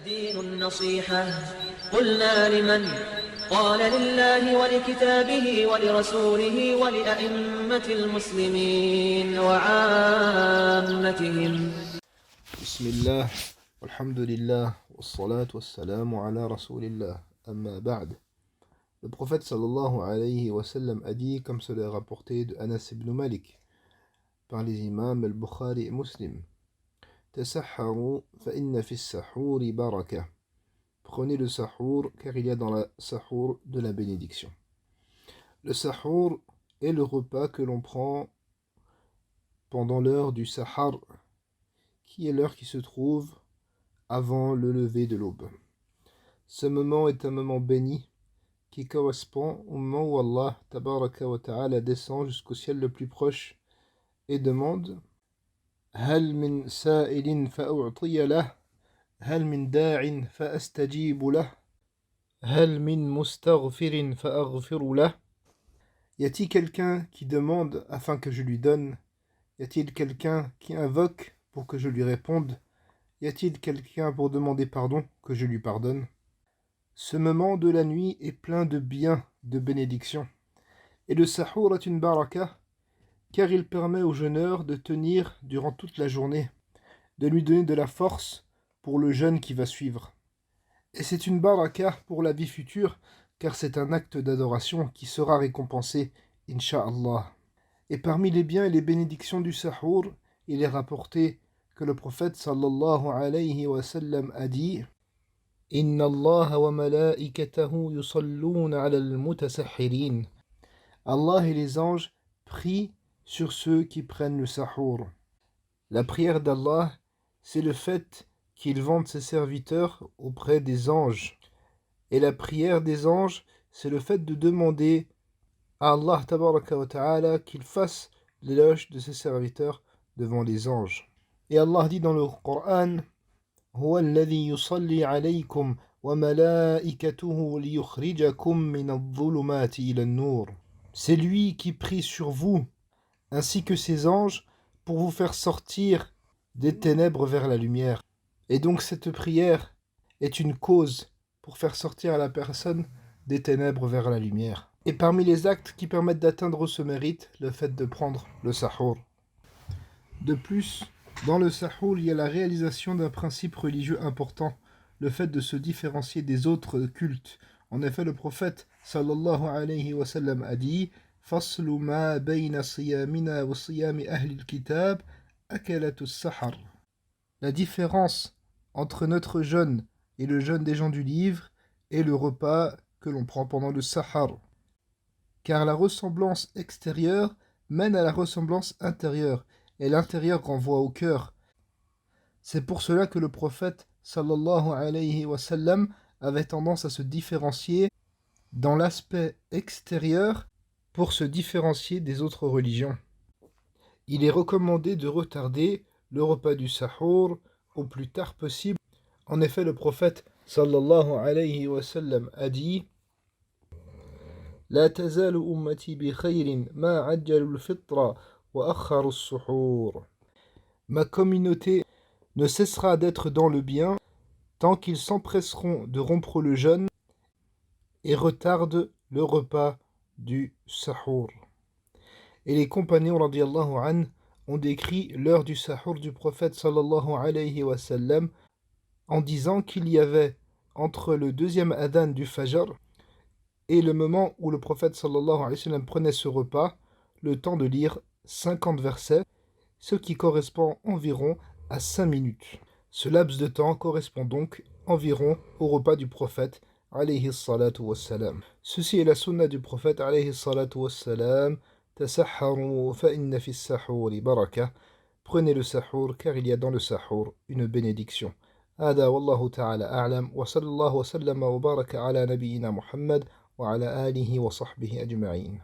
الدين النصيحة قلنا لمن قال لله ولكتابه ولرسوله ولأئمة المسلمين وعامتهم. بسم الله والحمد لله والصلاة والسلام على رسول الله أما بعد. Le prophète sallallahu alayhi wa sallam a dit, comme cela est rapporté de Anas ibn Malik par les imams al-Bukhari et Muslim: Tasahharu fa inna fi as-sahuri baraka. Prenez le sahour car il y a dans la sahour de la bénédiction. Le sahour est le repas que l'on prend pendant l'heure du sahar, qui est l'heure qui se trouve avant le lever de l'aube. Ce moment est un moment béni qui correspond au moment où Allah tabaraka wa ta'ala descend jusqu'au ciel le plus proche et demande: Hal min sa'ilin fa'u'tiya lah, hal min da'in fa'astajibu lah, hal min mustaghfirin fa'aghfiru lah. Y a-t-il quelqu'un qui demande afin que je lui donne? Y a-t-il quelqu'un qui invoque pour que je lui réponde? Y a-t-il quelqu'un pour demander pardon que je lui pardonne? Ce moment de la nuit est plein de bien, de bénédictions. Et le sahour est une baraka, car il permet au jeûneur de tenir durant toute la journée, de lui donner de la force pour le jeûne qui va suivre. Et c'est une baraka pour la vie future, car c'est un acte d'adoration qui sera récompensé, incha'Allah. Et parmi les biens et les bénédictions du sahour, il est rapporté que le prophète sallallahu alayhi wa sallam a dit: Inna Allah wa malaikatahu yusalluna ala al-mutasahhirin. Allah et les anges prient sur ceux qui prennent le sahour. La prière d'Allah, c'est le fait qu'il vende ses serviteurs auprès des anges. Et la prière des anges, c'est le fait de demander à Allah tabaraka wa ta'ala qu'il fasse l'éloge de ses serviteurs devant les anges. Et Allah dit dans le Coran: هو الذي يصلي عليكم وملائكته ليخرجكم من الظلمات إلى النور. C'est lui qui prie sur vous, ainsi que ses anges, pour vous faire sortir des ténèbres vers la lumière. Et donc cette prière est une cause pour faire sortir la personne des ténèbres vers la lumière. Et parmi les actes qui permettent d'atteindre ce mérite, le fait de prendre le sahour. De plus, dans le sahour, il y a la réalisation d'un principe religieux important, le fait de se différencier des autres cultes. En effet, le prophète sallallahu alayhi wa sallam a dit: Faslu ma bayna siyamina wa siyami ahli al-kitab akalatu as-sahar. La différence entre notre jeûne et le jeûne des gens du livre est le repas que l'on prend pendant le sahar. Car la ressemblance extérieure mène à la ressemblance intérieure, et l'intérieur renvoie au cœur. C'est pour cela que le prophète sallallahu alayhi wa sallam avait tendance à se différencier dans l'aspect extérieur pour se différencier des autres religions. Il est recommandé de retarder le repas du sahour au plus tard possible. En effet, le prophète sallallahu alayhi wa sallam a dit: La tazalu ummati bi khayrin ma ajjalu al-fitra wa akharu as-suhur. Ma communauté ne cessera d'être dans le bien tant qu'ils s'empresseront de rompre le jeûne et retardent le repas du sahour. Et les compagnons radiyallahu anhu ont décrit l'heure du sahour du prophète sallallahu alayhi wa sallam en disant qu'il y avait entre le deuxième adhan du fajr et le moment où le prophète sallallahu alayhi wa sallam prenait ce repas, le temps de lire 50 versets, ce qui correspond environ à 5 minutes. Ce laps de temps correspond donc environ au repas du prophète alayhi salatu wassalam. Ceci est la sunna du prophète alayhi salatu wassalam: Tasahharu fa inna fi as-sahuri baraka. Prenez le sahour car il y a dans le sahour une bénédiction. هذا والله تعالى أعلم وصلى الله وسلم وبارك على نبينا محمد وعلى آله وصحبه أجمعين.